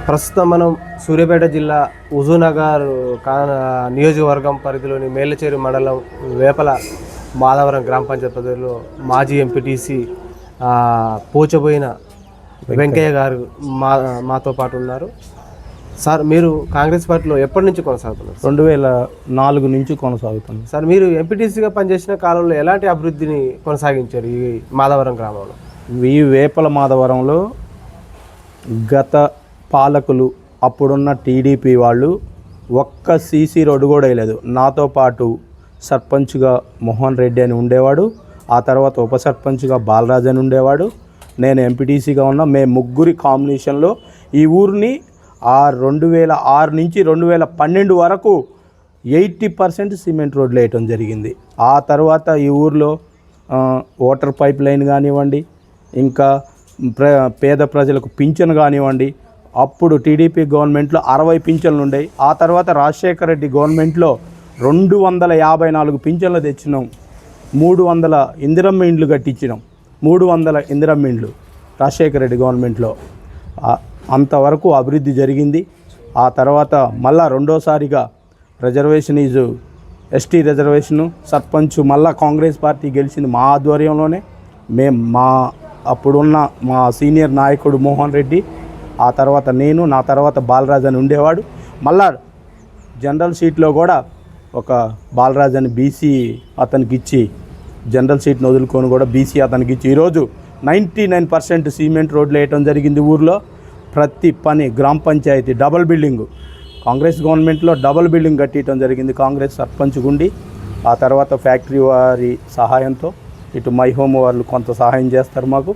ప్రస్తుతం మనం సూర్యాపేట జిల్లా హుజూర్నగర్ నియోజకవర్గం పరిధిలోని మేళ్ళచేరు మండలం వేపల మాధవరం గ్రామ పంచాయతీ పరిధిలో మాజీ ఎంపీటీసీ పోచబోయిన వెంకయ్య గారు మాతో పాటు ఉన్నారు. సార్, మీరు కాంగ్రెస్ పార్టీలో ఎప్పటి నుంచి కొనసాగుతున్నారు? 2004 నుంచి కొనసాగుతుంది. సార్, మీరు ఎంపీటీసీగా పనిచేసిన కాలంలో ఎలాంటి అభివృద్ధిని కొనసాగించారు ఈ మాధవరం గ్రామంలో? ఈ వేపల మాధవరంలో గత పాలకులు అప్పుడున్న టీడీపీ వాళ్ళు ఒక్క సీసీ రోడ్డు కూడా వేయలేదు. నాతో పాటు సర్పంచ్గా మోహన్ రెడ్డి అని ఉండేవాడు, ఆ తర్వాత ఉప సర్పంచ్గా బాలరాజ్ అని ఉండేవాడు, నేను ఎంపీటీసీగా ఉన్నా. మేము ముగ్గురి కాంబినేషన్లో ఈ ఊరిని 2006 నుంచి 2012 వరకు 80% సిమెంట్ రోడ్లు వేయటం జరిగింది. ఆ తర్వాత ఈ ఊరిలో వాటర్ పైప్ లైన్ కానివ్వండి, ఇంకా పేద ప్రజలకు పింఛను కానివ్వండి, అప్పుడు టీడీపీ గవర్నమెంట్లో 60 పింఛన్లు ఉండేవి. ఆ తర్వాత రాజశేఖర రెడ్డి గవర్నమెంట్లో 254 పింఛన్లు తెచ్చినాం. 300 ఇందిరమ్మ ఇండ్లు కట్టించినాం. 300 ఇందిరమ్మ ఇండ్లు రాజశేఖర రెడ్డి గవర్నమెంట్లో. అంతవరకు అభివృద్ధి జరిగింది. ఆ తర్వాత మళ్ళా రెండోసారిగా రిజర్వేషన్ ఎస్టీ రిజర్వేషను సర్పంచ్ మళ్ళా కాంగ్రెస్ పార్టీ గెలిచింది మా ఆధ్వర్యంలోనే. మా అప్పుడున్న మా సీనియర్ నాయకుడు మోహన్ రెడ్డి, ఆ తర్వాత నేను, నా తర్వాత బాలరాజ్ అని ఉండేవాడు. మళ్ళా జనరల్ సీట్లో కూడా ఒక బాలరాజ్ అని బీసీ అతనికి ఇచ్చి, జనరల్ సీట్ని వదులుకొని కూడా బీసీ అతనికి ఇచ్చి ఈరోజు 99% సిమెంట్ రోడ్లు వేయటం జరిగింది. ఊర్లో ప్రతి పని, గ్రామ పంచాయతీ డబుల్ బిల్డింగు, కాంగ్రెస్ గవర్నమెంట్లో డబుల్ బిల్డింగ్ కట్టించడం జరిగింది కాంగ్రెస్ సర్పంచ్ గుండి. ఆ తర్వాత ఫ్యాక్టరీ వారి సహాయంతో ఇటు మై హోమ్ వాళ్ళు కొంత సహాయం చేస్తారు మాకు.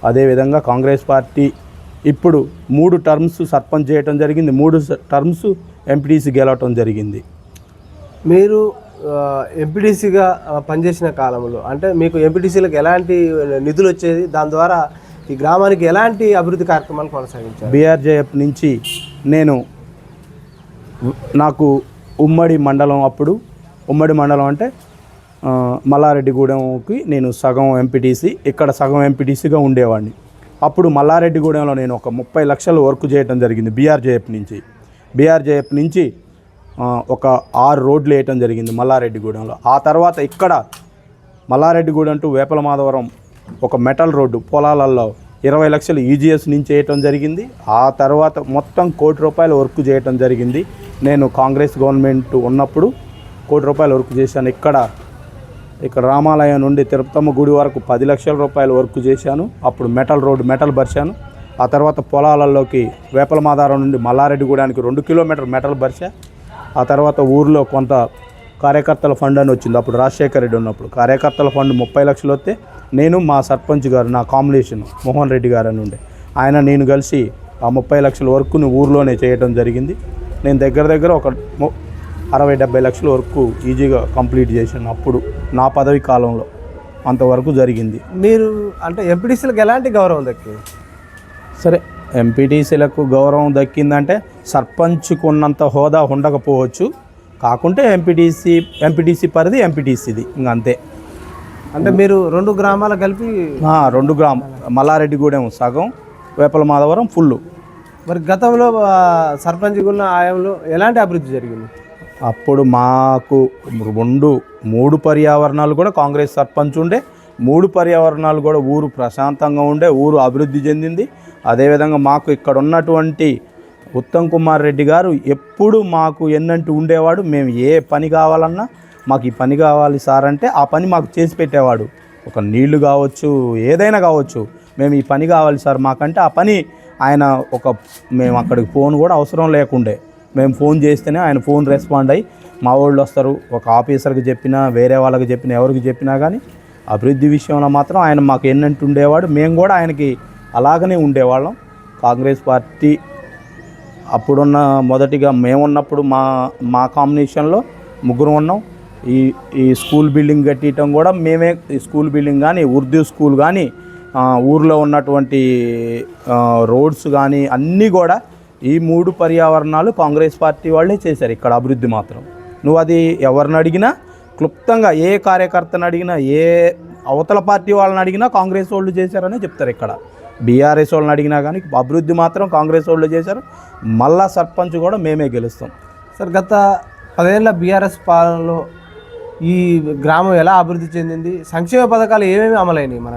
అదేవిధంగా కాంగ్రెస్ పార్టీ ఇప్పుడు 3 టర్మ్స్ సర్పంచ్ చేయటం జరిగింది, 3 టర్మ్స్ ఎంపీటీసీ గెలవటం జరిగింది. మీరు ఎంపీటీసీగా పనిచేసిన కాలంలో అంటే మీకు ఎంపీటీసీలకు ఎలాంటి నిధులు వచ్చేది? దాని ద్వారా ఈ గ్రామానికి ఎలాంటి అభివృద్ధి కార్యక్రమాలు కొనసాగించారు? బీఆర్జేఎఫ్ నుంచి నాకు ఉమ్మడి మండలం, అప్పుడు ఉమ్మడి మండలం అంటే మల్లారెడ్డిగూడెంకి నేను సగం ఎంపీటీసీ, ఇక్కడ సగం ఎంపీటీసీగా ఉండేవాడిని. అప్పుడు మల్లారెడ్డిగూడెంలో నేను ఒక 30 లక్షలు వర్క్ చేయడం జరిగింది బీఆర్జేఎఫ్ నుంచి ఒక 6 రోడ్లు వేయటం జరిగింది మల్లారెడ్డిగూడెంలో. ఆ తర్వాత ఇక్కడ మల్లారెడ్డిగూడెం టు వేపల మాధవరం ఒక మెటల్ రోడ్డు పొలాలలో 20 లక్షలు ఈజీఎస్ నుంచి వేయటం జరిగింది. ఆ తర్వాత మొత్తం ₹1 కోటి వర్క్ చేయటం జరిగింది. నేను కాంగ్రెస్ గవర్నమెంట్ ఉన్నప్పుడు ₹1 కోటి వర్క్ చేశాను. ఇక్కడ రామాలయం నుండి తిరుపతమ్మ గుడి వరకు ₹10 లక్షల వర్క్ చేశాను. అప్పుడు మెటల్ పరిచాను. ఆ తర్వాత పొలాలలోకి వేపల మాధవరం నుండి మల్లారెడ్డిగూడానికి 2 కిలోమీటర్ మెటల్ పరిచా. ఆ తర్వాత ఊరిలో కొంత కార్యకర్తల ఫండ్ అని వచ్చింది. అప్పుడు రాజశేఖర రెడ్డి ఉన్నప్పుడు కార్యకర్తల ఫండ్ 30 లక్షలు వస్తే నేను, మా సర్పంచ్ గారు, నా కాంబినేషన్ మోహన్ రెడ్డి గారు అని ఉండే, నేను కలిసి ఆ 30 లక్షల వర్క్ను ఊరిలోనే చేయడం జరిగింది. నేను దగ్గర ఒక 60-70 లక్షల వరకు ఈజీగా కంప్లీట్ చేశాను అప్పుడు నా పదవి కాలంలో. అంతవరకు జరిగింది. మీరు అంటే ఎంపీటీసీలకు ఎలాంటి గౌరవం దక్కింది? సరే, ఎంపీటీసీలకు గౌరవం దక్కిందంటే సర్పంచ్కు ఉన్నంత హోదా ఉండకపోవచ్చు, కాకుంటే ఎంపీటీసీ పరిధి ఎంపీటీసీది, ఇంకంతే. అంటే మీరు 2 గ్రామాలు కలిపి 2 మల్లారెడ్డిగూడెం సగం, వేపల మాధవరం ఫుల్. మరి గతంలో సర్పంచ్గా ఉన్న ఆయంలో ఎలాంటి అభివృద్ధి జరిగింది? అప్పుడు మాకు 3 పర్యావరణాలు కూడా కాంగ్రెస్ సర్పంచ్ ఉండే, 3 పర్యావరణాలు కూడా ఊరు ప్రశాంతంగా ఉండే, ఊరు అభివృద్ధి చెందింది. అదేవిధంగా మాకు ఇక్కడ ఉన్నటువంటి ఉత్తమ్ కుమార్ రెడ్డి గారు ఎప్పుడు మాకు ఎన్నంటూ ఉండేవాడు. మేము ఏ పని కావాలన్నా, మాకు ఈ పని కావాలి సార్ అంటే ఆ పని మాకు చేసి పెట్టేవాడు. ఒక నీళ్లు కావచ్చు, ఏదైనా కావచ్చు, మేము ఈ పని కావాలి సార్ మాకంటే ఆ పని ఆయన మేము అక్కడికి ఫోన్ కూడా అవసరం లేకుండే, మేము ఫోన్ చేస్తేనే ఆయన ఫోన్ రెస్పాండ్ అయ్యి మా వాళ్ళు వస్తారు. ఒక ఆఫీసర్కి చెప్పినా, వేరే వాళ్ళకి చెప్పినా, ఎవరికి చెప్పినా కానీ అభివృద్ధి విషయంలో మాత్రం ఆయన మాకు ఎన్నంటూ ఉండేవాడు. మేము కూడా ఆయనకి అలాగనే ఉండేవాళ్ళం. కాంగ్రెస్ పార్టీ అప్పుడున్న మొదటిగా మేమున్నప్పుడు మా కాంబినేషన్లో 3 ఉన్నాం. ఈ స్కూల్ బిల్డింగ్ కట్టడం కూడా మేమే, ఈ స్కూల్ బిల్డింగ్ కానీ, ఉర్దూ స్కూల్ కానీ, ఊర్లో ఉన్నటువంటి రోడ్స్ కానీ అన్నీ కూడా ఈ 3 పర్యావరణాలు కాంగ్రెస్ పార్టీ వాళ్ళే చేశారు. ఇక్కడ అభివృద్ధి మాత్రం నువ్వు అది ఎవరిని అడిగినా, క్లుప్తంగా ఏ కార్యకర్తను అడిగినా, ఏ అవతల పార్టీ వాళ్ళని అడిగినా కాంగ్రెస్ వాళ్ళు చేశారనే చెప్తారు. ఇక్కడ బీఆర్ఎస్ వాళ్ళని అడిగినా కానీ అభివృద్ధి మాత్రం కాంగ్రెస్ వాళ్ళు చేశారు. మళ్ళా సర్పంచ్ కూడా మేమే గెలుస్తాం. సార్ గత 10 ఏళ్ల బీఆర్ఎస్ పాలనలో ఈ గ్రామం ఎలా అభివృద్ధి చెందింది, సంక్షేమ పథకాలు ఏమేమి అమలైనవి? మన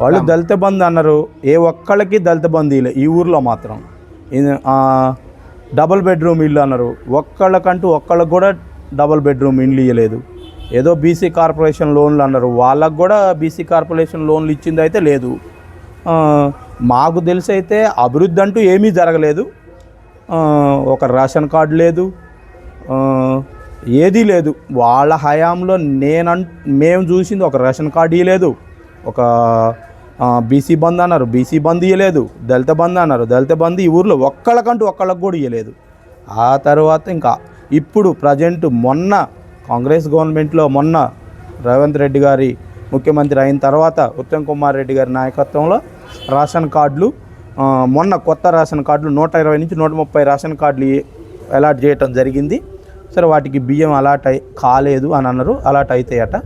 వాళ్ళు దళిత బంధు అన్నారు, ఏ ఒక్కళ్ళకి దళిత బంధు ఇలే. ఈ ఊర్లో మాత్రం డబుల్ బెడ్రూమ్ ఇల్లు అన్నారు, ఒక్కళ్ళకి కూడా డబుల్ బెడ్రూమ్ ఇల్లు ఇవ్వలేదు. ఏదో బీసీ కార్పొరేషన్ లోన్లు అన్నారు, వాళ్ళకు కూడా బీసీ కార్పొరేషన్ లోన్లు ఇచ్చింది అయితే లేదు. మాకు తెలిసి అయితే అభివృద్ధి అంటూ ఏమీ జరగలేదు. ఒక రేషన్ కార్డు లేదు, ఏదీ లేదు. వాళ్ళ హయాంలో మేము చూసింది ఒక రేషన్ కార్డు ఇవ్వలేదు, ఒక బీసీ బంద్ అన్నారు, బీసీ బంద్ ఇవ్వలేదు, దళిత బంద్ అన్నారు, దళిత బంద్ ఈ ఊర్లో ఒక్కళ్ళకి కూడా ఇవ్వలేదు. ఆ తర్వాత ఇంకా ఇప్పుడు ప్రజెంట్ మొన్న కాంగ్రెస్ గవర్నమెంట్లో మొన్న రేవంత్ రెడ్డి గారి ముఖ్యమంత్రి అయిన తర్వాత ఉత్తమ్ కుమార్ రెడ్డి గారి నాయకత్వంలో రేషన్ కార్డులు, మొన్న కొత్త రేషన్ కార్డులు 120 నుంచి 130 రేషన్ కార్డులు అలాట్ చేయటం జరిగింది. సరే వాటికి బియ్యం అలాట్ కాలేదు అని అన్నారు, అలాట్ అవుతాయట.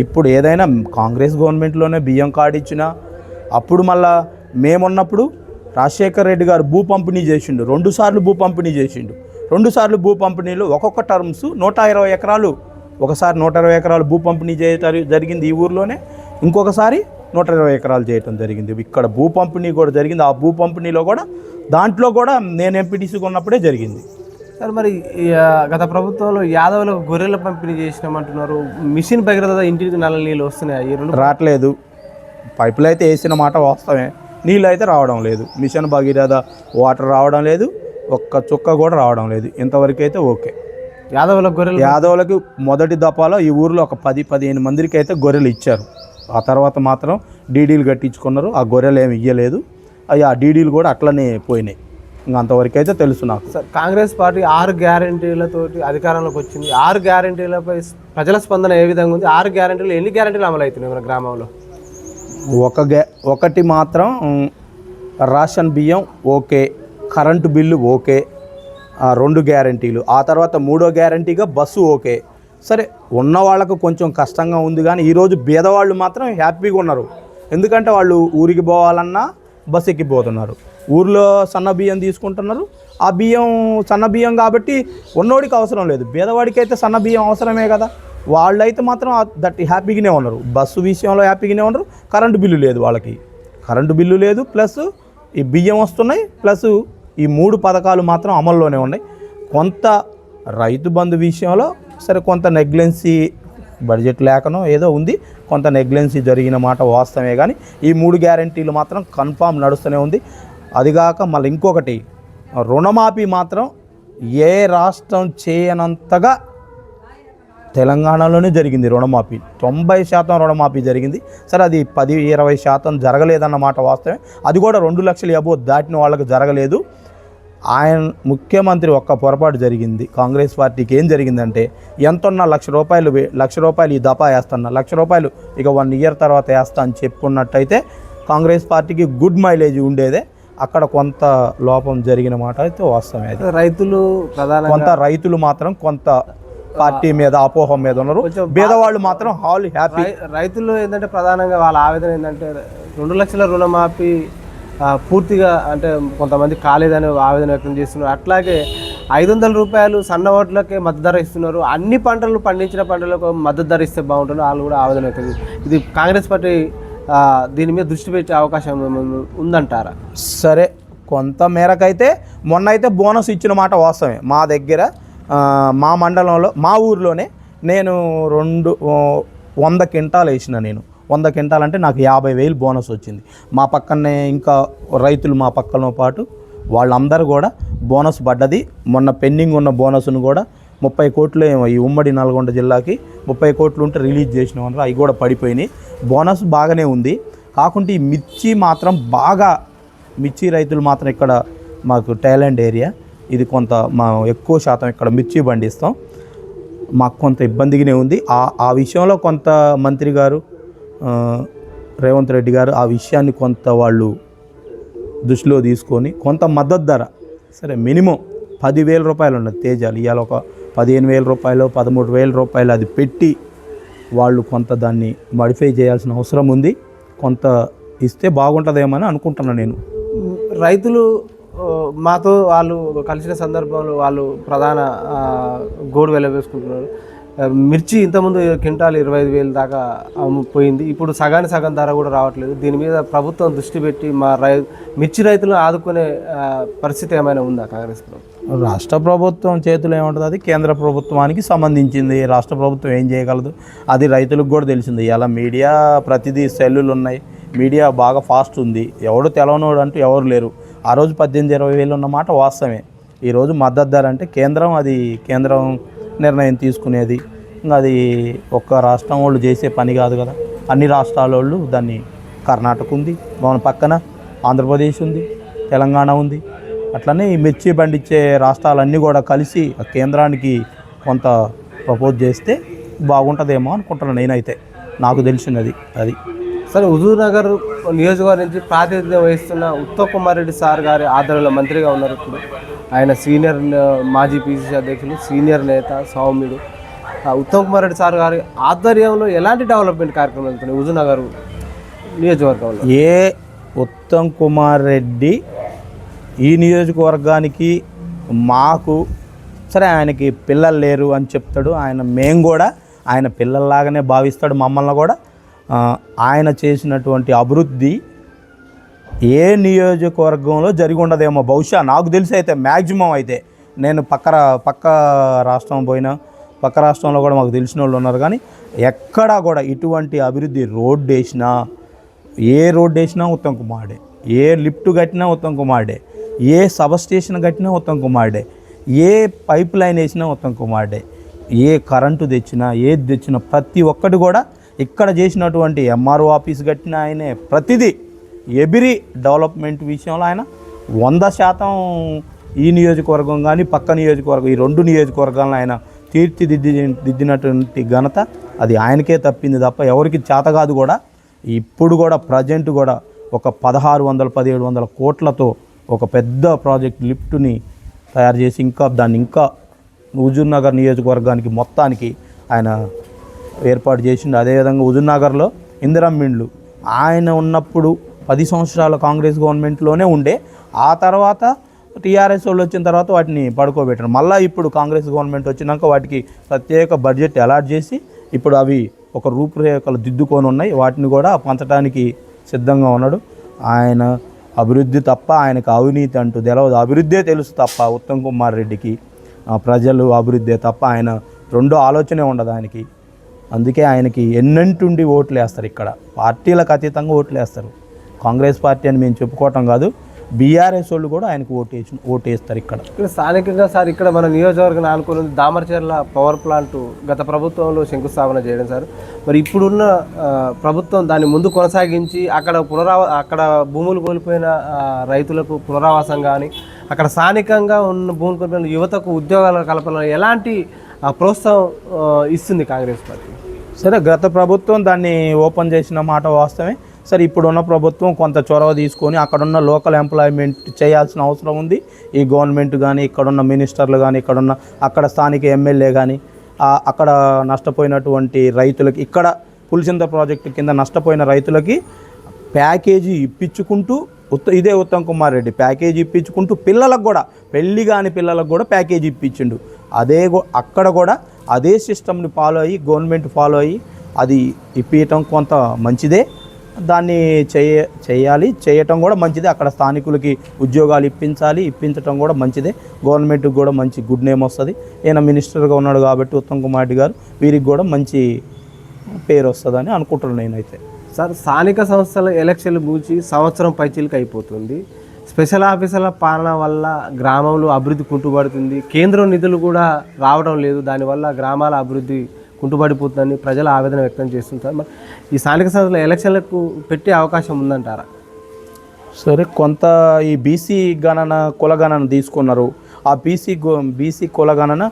ఇప్పుడు ఏదైనా కాంగ్రెస్ గవర్నమెంట్లోనే బియ్యం కార్డు ఇచ్చినా, అప్పుడు మళ్ళా మేమున్నప్పుడు రాజశేఖర్ రెడ్డి గారు భూ పంపిణీ చేసిండు, 2 సార్లు భూ పంపిణీ చేసిండు. 2 సార్లు భూ పంపిణీలో ఒక్కొక్క టర్మ్స్ 120 ఎకరాలు, ఒకసారి 120 ఎకరాలు భూ పంపిణీ చేయటం జరిగింది ఈ ఊర్లోనే, ఇంకొకసారి 120 ఎకరాలు చేయటం జరిగింది. ఇక్కడ భూ పంపిణీ కూడా జరిగింది. ఆ భూ పంపిణీలో కూడా దాంట్లో కూడా నేను ఎంపీటీసీగా ఉన్నప్పుడే జరిగింది. సార్ మరి గత ప్రభుత్వంలో యాదవులకు గొర్రెల పంపిణీ చేసినామంటున్నారు, మిషన్ భగీరథ ఇంటికి నల్ల నీళ్ళు వస్తున్నాయి, ఈ 2 రావట్లేదు. పైపులు అయితే వేసిన మాట వాస్తవమే, నీళ్ళు అయితే రావడం లేదు. మిషన్ భగీరథ వాటర్ రావడం లేదు, ఒక్క చుక్క కూడా రావడం లేదు. ఇంతవరకు అయితే ఓకే. యాదవులకు మొదటి దఫాలో ఈ ఊరిలో ఒక 10-15 మందికి అయితే గొర్రెలు ఇచ్చారు. ఆ తర్వాత మాత్రం డీడీలు కట్టించుకున్నారు, ఆ గొర్రెలు ఏమి ఇవ్వలేదు. ఆ డీడీలు కూడా అట్లనే పోయినాయి. ఇంకా అంతవరకు అయితే తెలుసు నాకు. సార్ కాంగ్రెస్ పార్టీ 6 గ్యారెంటీలతోటి అధికారంలోకి వచ్చింది. 6 గ్యారెంటీలపై ప్రజల స్పందన ఏ విధంగా ఉంది? 6 గ్యారెంటీలు ఎన్ని గ్యారెంటీలు అమలు అవుతున్నాయి మన గ్రామంలో? ఒకటి మాత్రం రేషన్ బియ్యం ఓకే, కరెంటు బిల్లు ఓకే, 2 గ్యారెంటీలు. ఆ తర్వాత 3వ గ్యారెంటీగా బస్సు ఓకే. సరే ఉన్న వాళ్ళకు కొంచెం కష్టంగా ఉంది, కానీ ఈరోజు బీదవాళ్ళు మాత్రం హ్యాపీగా ఉన్నారు. ఎందుకంటే వాళ్ళు ఊరికి పోవాలన్నా బస్సు ఎక్కిపోతున్నారు, ఊర్లో సన్న బియ్యం తీసుకుంటున్నారు. ఆ బియ్యం సన్న బియ్యం కాబట్టి ఉన్నోడికి అవసరం లేదు, బీదవాడికి అయితే సన్న బియ్యం అవసరమే కదా. వాళ్ళైతే మాత్రం హ్యాపీగానే ఉన్నారు, బస్సు విషయంలో హ్యాపీగానే ఉన్నారు. కరెంటు బిల్లు లేదు వాళ్ళకి, కరెంటు బిల్లు లేదు, ప్లస్ ఈ బియ్యం వస్తున్నాయి, ప్లస్ ఈ 3 పథకాలు మాత్రం అమల్లోనే ఉన్నాయి. కొంత రైతు బంధు విషయంలో సరే కొంత నెగ్లెన్సీ, బడ్జెట్ లేకనో ఏదో ఉంది, కొంత నెగ్లెన్సీ జరిగిన మాట వాస్తవమే. కానీ ఈ 3 గ్యారెంటీలు మాత్రం కన్ఫామ్ నడుస్తూనే ఉంది. అదిగాక మళ్ళీ ఇంకొకటి, రుణమాఫీ మాత్రం ఏ రాష్ట్రం చేయనంతగా తెలంగాణలోనే జరిగింది రుణమాఫీ. 90% రుణమాఫీ జరిగింది. సరే అది 10-20% జరగలేదన్నమాట వాస్తవమే. అది కూడా 2 లక్షలు అబోవ్ దాటిన వాళ్ళకి జరగలేదు. ఆయన ముఖ్యమంత్రి ఒక్క పొరపాటు జరిగింది. కాంగ్రెస్ పార్టీకి ఏం జరిగిందంటే, ఎంతున్నా లక్ష రూపాయలు ఈ దఫా వేస్తున్నా, ₹1,00,000 ఇక 1 ఇయర్ తర్వాత వేస్తా అని చెప్పుకున్నట్టయితే కాంగ్రెస్ పార్టీకి గుడ్ మైలేజ్ ఉండేదే. అక్కడ కొంత లోపం జరిగిన మాట అయితే వాస్తవమే. రైతులు కొంత రైతులు మాత్రం కొంత పార్టీ మీద అపోహం మీద ఉన్నారు, పేదవాళ్ళు మాత్రం హ్యాపీ. రైతులు ఏంటంటే ప్రధానంగా వాళ్ళ ఆవేదన ఏంటంటే 2 లక్షల రుణమాఫీ పూర్తిగా అంటే కొంతమంది కాలేదని ఆవేదన వ్యక్తం చేస్తున్నారు. అట్లాగే ₹500 సన్న ఓట్లకే మద్దతు ధర ఇస్తున్నారు. అన్ని పంటలు పండించిన పంటలకు మద్దతు ధర ఇస్తే బాగుంటుంది, వాళ్ళు కూడా ఆవేదన వ్యక్తం చేస్తున్నారు. ఇది కాంగ్రెస్ పార్టీ దీని మీద దృష్టి పెట్టే అవకాశం ఉందంటారా? సరే కొంత మేరకైతే మొన్న అయితే బోనస్ ఇచ్చిన మాట వాస్తవమే. మా దగ్గర మా మండలంలో మా ఊర్లోనే నేను 100 క్వింటాలు వేసిన. నేను 100 క్వింటాలు అంటే నాకు 50,000 బోనస్ వచ్చింది. మా పక్కనే ఇంకా రైతులు మా పక్కన పాటు వాళ్ళందరూ కూడా బోనస్ పడ్డది. మొన్న పెండింగ్ ఉన్న బోనస్ను కూడా 30 కోట్లు ఈ ఉమ్మడి నల్గొండ జిల్లాకి 30 కోట్లు ఉంటే రిలీజ్ చేసిన వాళ్ళు అవి కూడా పడిపోయినాయి. బోనస్ బాగానే ఉంది. కాకుంటే ఈ మిర్చి రైతులు మాత్రం ఇక్కడ మాకు టాలెంట్ ఏరియా ఇది, కొంత ఎక్కువ శాతం ఇక్కడ మిర్చి పండిస్తాం. మాకు కొంత ఇబ్బందిగానే ఉంది. ఆ విషయంలో కొంత మంత్రి గారు రేవంత్ రెడ్డి గారు ఆ విషయాన్ని కొంత వాళ్ళు దృష్టిలో తీసుకొని కొంత మద్దతు ధర సరే మినిమం ₹10,000 ఉన్నది తేజాలు, ఇవాళ ఒక ₹15,000 ₹13,000 అది పెట్టి వాళ్ళు కొంత దాన్ని మాడిఫై చేయాల్సిన అవసరం ఉంది. కొంత ఇస్తే బాగుంటుందేమని అనుకుంటున్నాను నేను. రైతులు మాతో వాళ్ళు కలిసిన సందర్భంలో వాళ్ళు ప్రధాన గోడు వెలవేసుకుంటున్నారు. మిర్చి ఇంతకుముందు క్వింటాల్ 25,000 దాకా పోయింది. ఇప్పుడు సగానికి సగం ధర కూడా రావట్లేదు. దీని మీద ప్రభుత్వం దృష్టి పెట్టి మా మిర్చి రైతులను ఆదుకునే పరిస్థితి ఏమైనా ఉందా కాంగ్రెస్ ప్రభుత్వం? రాష్ట్ర ప్రభుత్వం చేతిలో ఏముంటుంది, అది కేంద్ర ప్రభుత్వానికి సంబంధించింది. రాష్ట్ర ప్రభుత్వం ఏం చేయగలదు అది రైతులకు కూడా తెలిసింది. ఇలా మీడియా ప్రతిదీ సెల్లులు ఉన్నాయి, మీడియా బాగా ఫాస్ట్ ఉంది. ఎవడు తెలవనోడు అంటూ ఎవరు లేరు. ఆ రోజు 18,000-20,000 ఉన్నమాట వాస్తవమే. ఈరోజు మద్దతు ధర అంటే కేంద్రం నిర్ణయం తీసుకునేది. ఇంకా అది ఒక్క రాష్ట్రం వాళ్ళు చేసే పని కాదు కదా. అన్ని రాష్ట్రాల వాళ్ళు దాన్ని, కర్ణాటక ఉంది, మన పక్కన ఆంధ్రప్రదేశ్ ఉంది, తెలంగాణ ఉంది. అట్లనే ఈ మిర్చి పండించే రాష్ట్రాలన్నీ కూడా కలిసి కేంద్రానికి కొంత ప్రపోజ్ చేస్తే బాగుంటుందేమో అనుకుంటున్నాను నేనైతే. నాకు తెలిసినది అది. సరే, హుజూర్ నగర్ నియోజకవర్గం నుంచి ప్రాతినిధ్యం వహిస్తున్న ఉత్తమ్ కుమార్ రెడ్డి సార్ గారి ఆధ్వర్యంలో మంత్రిగా ఉన్నారు. ఇప్పుడు ఆయన సీనియర్ మాజీ పిసిసి అధ్యక్షులు, సీనియర్ నేత, సౌమ్యుడు. ఉత్తమ్ కుమార్ రెడ్డి సార్ గారి ఆధ్వర్యంలో ఎలాంటి డెవలప్మెంట్ కార్యక్రమాలు జరుగుతున్నాయి హుజూర్ నగర్ నియోజకవర్గంలో? ఉత్తమ్ కుమార్ రెడ్డి ఈ నియోజకవర్గానికి మాకు సరే, ఆయనకి పిల్లలు లేరు అని చెప్తాడు. మేము కూడా ఆయన పిల్లల్లాగానే భావిస్తాడు మమ్మల్ని కూడా. ఆయన చేసినటువంటి అభివృద్ధి ఏ నియోజకవర్గంలో జరిగి ఉండదేమో బహుశా. నాకు తెలిసి అయితే మ్యాక్సిమం అయితే నేను పక్క రాష్ట్రం పోయినా, పక్క రాష్ట్రంలో కూడా మాకు తెలిసిన వాళ్ళు ఉన్నారు. కానీ ఎక్కడా కూడా ఇటువంటి అభివృద్ధి రోడ్డు వేసినా, ఏ రోడ్డు వేసినా ఉత్తమ్ కుమార్డే, ఏ లిఫ్ట్ కట్టినా ఉత్తమ్ కుమార్డే, ఏ సబ్ స్టేషన్ కట్టినా ఉత్తమ్ కుమార్డే, ఏ పైప్ లైన్ వేసినా ఉత్తమ్ కుమార్డే, ఏ కరెంటు తెచ్చినా, ఏది తెచ్చినా ప్రతి ఒక్కటి కూడా ఇక్కడ చేసినటువంటి ఎంఆర్ఓ ఆఫీస్ కట్టిన ఆయనే. ప్రతిదీ ఎవ్రీ డెవలప్మెంట్ విషయంలో ఆయన 100% ఈ నియోజకవర్గం కానీ పక్క నియోజకవర్గం, ఈ 2 నియోజకవర్గాలను ఆయన తీర్చిదిద్దినటువంటి ఘనత అది ఆయనకే తప్పింది తప్ప ఎవరికి చేత కాదు కూడా. ఇప్పుడు కూడా ప్రజెంట్ కూడా ఒక 1600-1700 కోట్లతో ఒక పెద్ద ప్రాజెక్ట్ లిఫ్ట్ని తయారు చేసి ఇంకా హుజూర్ నగర్ నియోజకవర్గానికి మొత్తానికి ఆయన ఏర్పాటు చేసిండు. అదేవిధంగా హుజూర్ నగర్లో ఇందిరమ్మ ఇండ్లు ఆయన ఉన్నప్పుడు 10 సంవత్సరాల కాంగ్రెస్ గవర్నమెంట్లోనే ఉండే. ఆ తర్వాత టీఆర్ఎస్ వాళ్ళు వచ్చిన తర్వాత వాటిని పడుకోబెట్టారు. మళ్ళీ ఇప్పుడు కాంగ్రెస్ గవర్నమెంట్ వచ్చినాక వాటికి ప్రత్యేక బడ్జెట్ అలాట్ చేసి ఇప్పుడు అవి ఒక రూపురేఖలు దిద్దుకొని ఉన్నాయి. వాటిని కూడా పంచడానికి సిద్ధంగా ఉన్నాడు. ఆయన అభివృద్ధి తప్ప ఆయనకు అవినీతి అంటూ తెలియదు. అభివృద్ధే తెలుసు తప్ప ఉత్తమ్ కుమార్ రెడ్డికి ప్రజలు అభివృద్ధే తప్ప ఆయన రెండో ఆలోచనే ఉండదు ఆయనకి. అందుకే ఆయనకి ఎన్నంటుండి ఓట్లు వేస్తారు. ఇక్కడ పార్టీలకు అతీతంగా ఓట్లు వేస్తారు. కాంగ్రెస్ పార్టీ అని మేము చెప్పుకోవటం కాదు, బీఆర్ఎస్ వాళ్ళు కూడా ఆయనకు ఓటేస్తారు. ఇక్కడ స్థానికంగా సార్, ఇక్కడ మన నియోజకవర్గం ఆనుకుని దామరచర్ల పవర్ ప్లాంట్ గత ప్రభుత్వంలో శంకుస్థాపన చేయడం సార్. మరి ఇప్పుడున్న ప్రభుత్వం దాన్ని ముందు కొనసాగించి అక్కడ భూములు కోల్పోయిన రైతులకు పునరావాసం కానీ, అక్కడ స్థానికంగా ఉన్న భూములు కోల్పోయిన యువతకు ఉద్యోగాల కల్పన ఎలాంటి ప్రోత్సాహం ఇస్తుంది కాంగ్రెస్ పార్టీ? సరే, గత ప్రభుత్వం దాన్ని ఓపెన్ చేసిన మాట వాస్తవమే. సరే, ఇప్పుడున్న ప్రభుత్వం కొంత చొరవ తీసుకొని అక్కడున్న లోకల్ ఎంప్లాయ్మెంట్ చేయాల్సిన అవసరం ఉంది. ఈ గవర్నమెంట్ కానీ, ఇక్కడున్న మినిస్టర్లు కానీ, అక్కడ స్థానిక ఎమ్మెల్యే కానీ, అక్కడ నష్టపోయినటువంటి రైతులకి, ఇక్కడ పులిచింత ప్రాజెక్టు కింద నష్టపోయిన రైతులకి ప్యాకేజీ ఇప్పించుకుంటూ ఇదే ఉత్తమ్ కుమార్ రెడ్డి ప్యాకేజీ ఇప్పించుకుంటూ పిల్లలకు కూడా, పెళ్ళి కాని పిల్లలకు కూడా ప్యాకేజీ ఇప్పించిండు. అక్కడ కూడా అదే సిస్టమ్ని ఫాలో అయ్యి, గవర్నమెంట్ ఫాలో అయ్యి అది ఇప్పించటం కొంత మంచిదే. దాన్ని చేయటం కూడా మంచిదే. అక్కడ స్థానికులకి ఉద్యోగాలు ఇప్పించటం కూడా మంచిదే. గవర్నమెంట్కి కూడా మంచి గుడ్ నేమ్ వస్తుంది. ఈయన మినిస్టర్గా ఉన్నాడు కాబట్టి ఉత్తమ్ కుమార్ రెడ్డి గారు, వీరికి కూడా మంచి పేరు వస్తుందని అనుకుంటున్నాను నేనైతే. సార్, స్థానిక సంస్థల ఎలక్షన్లు పూచి సంవత్సరం పైచీలకి అయిపోతుంది. స్పెషల్ ఆఫీసర్ల పాలన వల్ల గ్రామంలో అభివృద్ధి కుంటుపడుతుంది. కేంద్రం నిధులు కూడా రావడం లేదు. దానివల్ల గ్రామాల అభివృద్ధి కుంటుపడిపోతుందని ప్రజలు ఆవేదన వ్యక్తం చేస్తుంటారు. మరి ఈ స్థానిక సంస్థల ఎలక్షన్లకు పెట్టే అవకాశం ఉందంటారా? సరే, కొంత ఈ బీసీ కులగణన తీసుకున్నారు. ఆ బీసీ కులగణన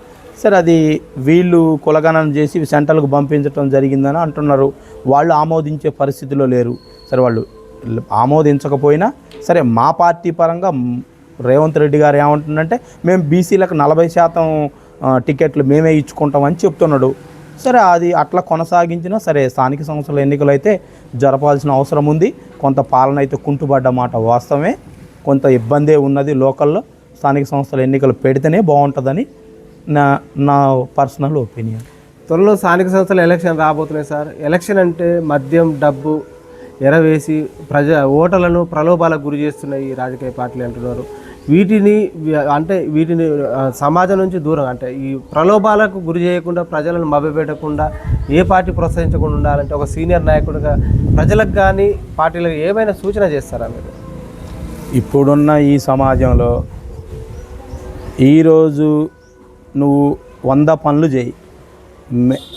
సరే, అది వీళ్ళు కులగణన చేసి సెంట్రల్కు పంపించడం జరిగిందని అంటున్నారు. వాళ్ళు ఆమోదించే పరిస్థితిలో లేరు. సరే, వాళ్ళు ఆమోదించకపోయినా సరే, మా పార్టీ పరంగా రేవంత్ రెడ్డి గారు ఏమంటుందంటే మేము బీసీలకు 40% టికెట్లు మేమే ఇచ్చుకుంటామని చెప్తున్నాడు. సరే అది అట్లా కొనసాగించినా సరే స్థానిక సంస్థల ఎన్నికలు అయితే జరపాల్సిన అవసరం ఉంది. కొంత పాలన అయితే కుంటుపడ్డ మాట వాస్తవమే, కొంత ఇబ్బందే ఉన్నది లోకల్లో. స్థానిక సంస్థల ఎన్నికలు పెడితేనే బాగుంటుందని నా పర్సనల్ ఒపీనియన్. త్వరలో స్థానిక సంస్థల ఎలక్షన్ రాబోతున్నాయి సార్. ఎలక్షన్ అంటే మద్యం, డబ్బు ఎరవేసి ఓటర్లను ప్రలోభాలకు గురి చేస్తున్నాయి ఈ రాజకీయ పార్టీలు అంటున్నారు. వీటిని సమాజం నుంచి దూరం, అంటే ఈ ప్రలోభాలకు గురి చేయకుండా, ప్రజలను మభ్యపెట్టకుండా ఏ పార్టీ ప్రోత్సహించకుండా ఉండాలంటే ఒక సీనియర్ నాయకుడిగా ప్రజలకు కానీ పార్టీలకు ఏమైనా సూచన చేస్తారా మీరు? ఇప్పుడున్న ఈ సమాజంలో ఈరోజు నువ్వు 100 పనులు చేయి,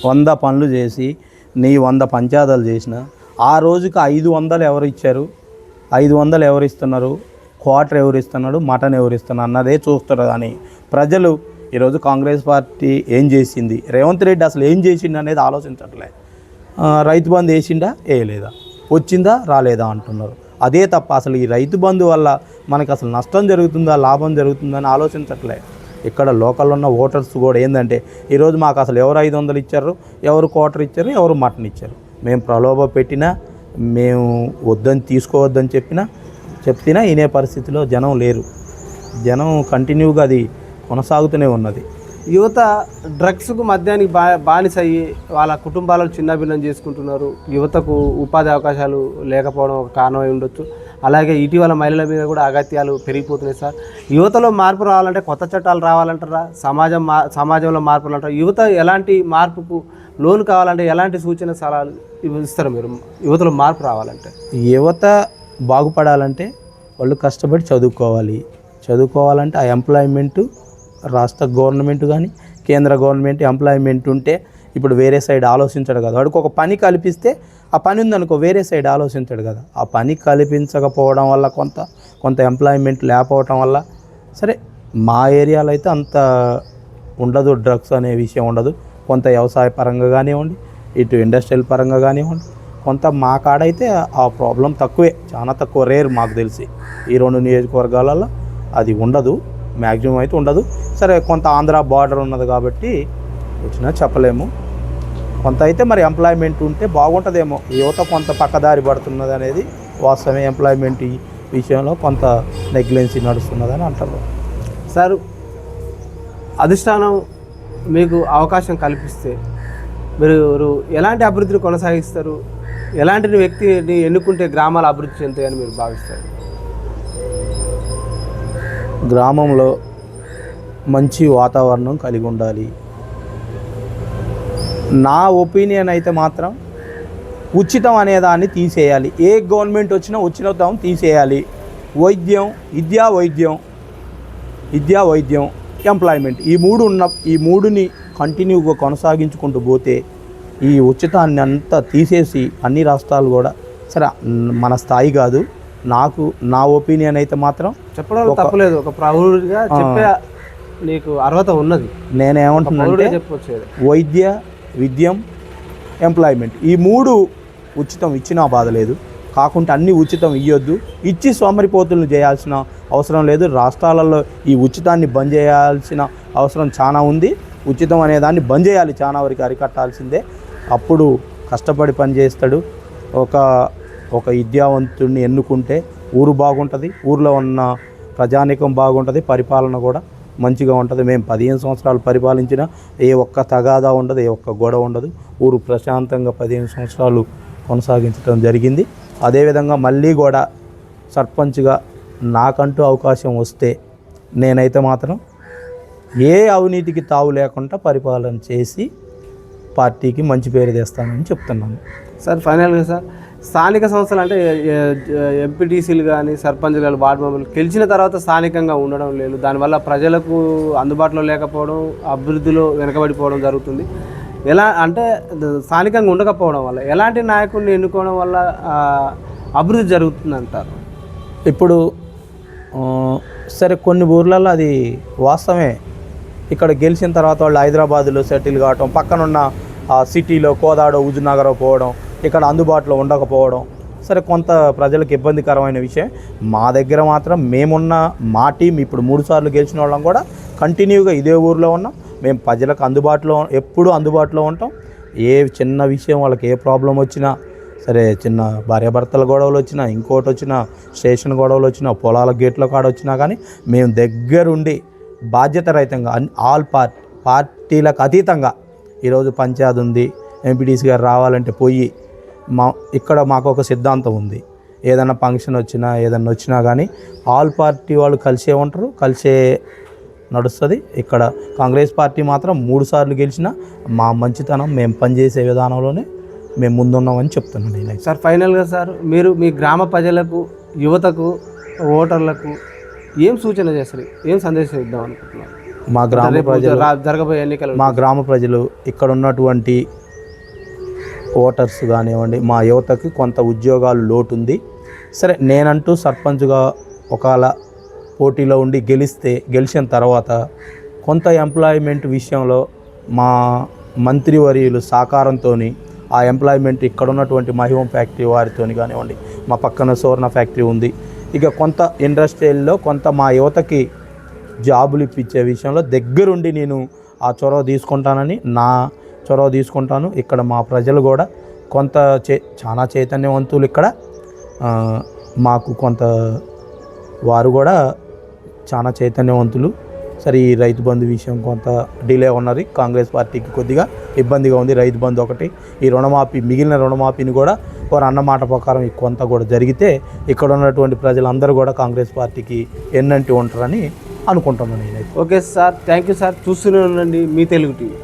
100 పనులు చేసి నీ 100 పంచాదాలు చేసిన ఆ రోజుకి 500 ఎవరు ఇచ్చారు, 500 ఎవరు ఇస్తున్నారు, క్వార్టర్ ఎవరు ఇస్తున్నాడు, మటన్ ఎవరు ఇస్తున్నారు అన్నదే చూస్తారు. కానీ ప్రజలు ఈరోజు కాంగ్రెస్ పార్టీ ఏం చేసింది, రేవంత్ రెడ్డి అసలు ఏం చేసిండు అనేది ఆలోచించట్లే. రైతు బంధు వేసిండా వేయలేదా, వచ్చిందా రాలేదా అంటున్నారు. అదే తప్ప అసలు ఈ రైతు బంధు వల్ల మనకు అసలు నష్టం జరుగుతుందా లాభం జరుగుతుందా అని ఆలోచించట్లే. ఇక్కడ లోకల్లో ఉన్న ఓటర్స్ కూడా ఏంటంటే ఈరోజు మాకు అసలు ఎవరు 500 ఇచ్చారు, ఎవరు క్వార్టర్ ఇచ్చారు, ఎవరు మటన్ ఇచ్చారు, మేము ప్రలోభ పెట్టినా, మేము వద్దని తీసుకోవద్దని చెప్తినా వినే పరిస్థితిలో జనం లేరు. జనం కంటిన్యూగా అది కొనసాగుతూనే ఉన్నది. యువత డ్రగ్స్కు మద్యానికి బానిస అయ్యి వాళ్ళ కుటుంబాలను చిన్నభిన్నం చేసుకుంటున్నారు. యువతకు ఉపాధి అవకాశాలు లేకపోవడం ఒక కారణమై ఉండొచ్చు. అలాగే ఇటీవల మహిళల మీద కూడా అగత్యాలు పెరిగిపోతున్నాయి సార్. యువతలో మార్పు రావాలంటే కొత్త చట్టాలు రావాలంటారా, సమాజంలో మార్పులు అంటారా? యువత ఎలాంటి మార్పుకు లోను కావాలంటే ఎలాంటి సూచన సలహాలు ఇస్తారు మీరు? యువతలో మార్పు రావాలంటే, యువత బాగుపడాలంటే వాళ్ళు కష్టపడి చదువుకోవాలంటే ఆ ఎంప్లాయ్మెంటు రాష్ట్ర గవర్నమెంట్ కానీ కేంద్ర గవర్నమెంట్ ఎంప్లాయ్మెంట్ ఉంటే ఇప్పుడు వేరే సైడ్ ఆలోచించడు కదా. వాడికి ఒక పని కల్పిస్తే ఆ పని ఉందనుకో వేరే సైడ్ ఆలోచించడు కదా. ఆ పని కల్పించకపోవడం వల్ల కొంత ఎంప్లాయ్మెంట్ లేకపోవడం వల్ల సరే మా ఏరియాలో అయితే అంత ఉండదు, డ్రగ్స్ అనే విషయం ఉండదు. కొంత వ్యవసాయ పరంగా కానివ్వండి, ఇటు ఇండస్ట్రియల్ పరంగా కానివ్వండి, కొంత మా కాడైతే ఆ ప్రాబ్లం తక్కువే, చాలా తక్కువ, రేర్ మాకు తెలిసి. ఈ 2 నియోజకవర్గాలలో అది ఉండదు, మ్యాక్సిమం అయితే ఉండదు. సరే కొంత ఆంధ్ర బార్డర్ ఉన్నది కాబట్టి వచ్చినా చెప్పలేము. కొంత అయితే మరి ఎంప్లాయ్మెంట్ ఉంటే బాగుంటుందేమో. యువత కొంత పక్కదారి పడుతున్నది అనేది వాస్తవమే. ఎంప్లాయ్మెంట్ విషయంలో కొంత నెగ్లెన్సీ నడుస్తున్నదని అంటారు సార్. అధిష్టానం మీకు అవకాశం కల్పిస్తే మీరు ఎలాంటి అభివృద్ధిని కొనసాగిస్తారు? ఎలాంటి వ్యక్తిని ఎన్నుకుంటే గ్రామాలు అభివృద్ధి చెందుతాయని మీరు భావిస్తారు? గ్రామంలో మంచి వాతావరణం కలిగి ఉండాలి. నా ఒపీనియన్ అయితే మాత్రం ఉచితం అనేదాన్ని తీసేయాలి. ఏ గవర్నమెంట్ వచ్చినా ఉచితం తీసేయాలి. విద్యా వైద్యం ఎంప్లాయ్మెంట్ ఈ మూడుని కంటిన్యూగా కొనసాగించుకుంటూ పోతే ఈ ఉచితాన్ని అంతా తీసేసి అన్ని రాష్ట్రాలు కూడా సరే మన స్థాయి కాదు. నా ఒపీనియన్ అయితే మాత్రం చెప్పడం తప్పలేదు. ఒక ప్రౌఢుడిగా చెప్పే నీకు అర్హత ఉన్నది. నేనేమంటున్నా విద్యం ఎంప్లాయ్మెంట్ ఈ 3 ఉచితం ఇచ్చినా బాధ లేదు. కాకుండా అన్ని ఉచితం ఇవ్వద్దు, ఇచ్చి సోమరిపోతులను చేయాల్సిన అవసరం లేదు. రాష్ట్రాలలో ఈ ఉచితాన్ని బంద్ చేయాల్సిన అవసరం చాలా ఉంది. ఉచితం అనేదాన్ని బంద్ చేయాలి, చాలా వరకు అరికట్టాల్సిందే. అప్పుడు కష్టపడి పనిచేస్తాడు. ఒక విద్యావంతుడిని ఎన్నుకుంటే ఊరు బాగుంటుంది, ఊరిలో ఉన్న ప్రజానీకం బాగుంటుంది, పరిపాలన కూడా మంచిగా ఉంటుంది. మేము 15 సంవత్సరాలు పరిపాలించినా ఏ ఒక్క తగాదా ఉండదు, ఏ ఒక్క గొడవ ఉండదు. ఊరు ప్రశాంతంగా 15 సంవత్సరాలు కొనసాగించడం జరిగింది. అదేవిధంగా మళ్ళీ కూడా సర్పంచ్గా నాకంటూ అవకాశం వస్తే నేనైతే మాత్రం ఏ అవినీతికి తావు లేకుండా పరిపాలన చేసి పార్టీకి మంచి పేరు తెస్తానని చెప్తున్నాను సార్. ఫైనల్గా సార్, స్థానిక సంస్థలు అంటే ఎంపీటీసీలు కానీ సర్పంచ్ కానీ వార్డు మెంబర్లు గెలిచిన తర్వాత స్థానికంగా ఉండడం లేదు. దానివల్ల ప్రజలకు అందుబాటులో లేకపోవడం, అభివృద్ధిలో వెనకబడిపోవడం జరుగుతుంది. ఎలా అంటే స్థానికంగా ఉండకపోవడం వల్ల ఎలాంటి నాయకుడిని ఎన్నుకోవడం వల్ల అభివృద్ధి జరుగుతుంది అంటారు? ఇప్పుడు సరే కొన్ని ఊర్లలో అది వాస్తవమే. ఇక్కడ గెలిచిన తర్వాత వాళ్ళు హైదరాబాద్లో సెటిల్ కావటం, పక్కనున్న సిటీలో కోదాడో హుజూర్నగర్ పోవడం, ఇక్కడ అందుబాటులో ఉండకపోవడం, సరే కొంత ప్రజలకు ఇబ్బందికరమైన విషయం. మా దగ్గర మాత్రం మేమున్న మా టీం ఇప్పుడు 3 సార్లు గెలిచిన వాళ్ళం కూడా కంటిన్యూగా ఇదే ఊరిలో ఉన్నాం. మేము ప్రజలకు ఎప్పుడూ అందుబాటులో ఉంటాం. ఏ చిన్న విషయం వాళ్ళకి ఏ ప్రాబ్లం వచ్చినా సరే, చిన్న భార్యాభర్తల గొడవలు వచ్చినా, ఇంకోటి వచ్చినా, స్టేషన్ గొడవలు వచ్చినా, పొలాల గేట్ల కాడ వచ్చినా కానీ మేము దగ్గరుండి బాధ్యత రహితంగా ఆల్ పార్టీలకు అతీతంగా ఈరోజు పంచాయతీ ఉంది, ఎంపీటీసీ గారు రావాలంటే పోయి ఇక్కడ మాకు ఒక సిద్ధాంతం ఉంది. ఏదైనా ఫంక్షన్ వచ్చినా ఏదన్నా వచ్చినా కానీ ఆల్ పార్టీ వాళ్ళు కలిసే ఉంటారు, కలిసే నడుస్తుంది. ఇక్కడ కాంగ్రెస్ పార్టీ మాత్రం 3 సార్లు గెలిచినా మా మంచితనం, మేము పనిచేసే విధానంలోనే మేము ముందున్నామని చెప్తున్నాను నేను. సార్ ఫైనల్గా సార్ మీరు మీ గ్రామ ప్రజలకు, యువతకు, ఓటర్లకు ఏం సూచన చేస్తారు, ఏం సందేశం ఇద్దాం అనుకుంటున్నారు? మా జరగబోయే ఎన్నికలు మా గ్రామ ప్రజలు ఇక్కడ ఉన్నటువంటి ఓటర్స్ కానివ్వండి, మా యువతకి కొంత ఉద్యోగాలు లోటు ఉంది. సరే, నేనంటూ సర్పంచ్గా ఒకవేళ పోటీలో ఉండి గెలిచిన తర్వాత కొంత ఎంప్లాయ్మెంట్ విషయంలో మా మంత్రివర్యులు సహకారంతో ఆ ఎంప్లాయ్మెంట్ ఇక్కడ ఉన్నటువంటి మహిమ ఫ్యాక్టరీ వారితో కానివ్వండి, మా పక్కన సువర్ణ ఫ్యాక్టరీ ఉంది, ఇక కొంత ఇండస్ట్రియల్లో కొంత మా యువతకి జాబులు ఇప్పించే విషయంలో దగ్గరుండి నేను ఆ చొరవ తీసుకుంటాను. ఇక్కడ మా ప్రజలు కూడా కొంత చాలా చైతన్యవంతులు. ఇక్కడ మాకు కొంత వారు కూడా చాలా చైతన్యవంతులు. సరే, ఈ రైతు బంధు విషయం కొంత డిలే ఉన్నది, కాంగ్రెస్ పార్టీకి కొద్దిగా ఇబ్బందిగా ఉంది. రైతు బంధు ఒకటి, ఈ రుణమాఫీ, మిగిలిన రుణమాఫీని కూడా వారు అన్నమాట ప్రకారం కొంత కూడా జరిగితే ఇక్కడ ఉన్నటువంటి ప్రజలందరూ కూడా కాంగ్రెస్ పార్టీకి ఎన్నంటి ఉంటారని అనుకుంటున్నాను నేనైతే. Okay sir, thank you sir. చూస్తూనే ఉండండి మీ తెలుగు టీవీ.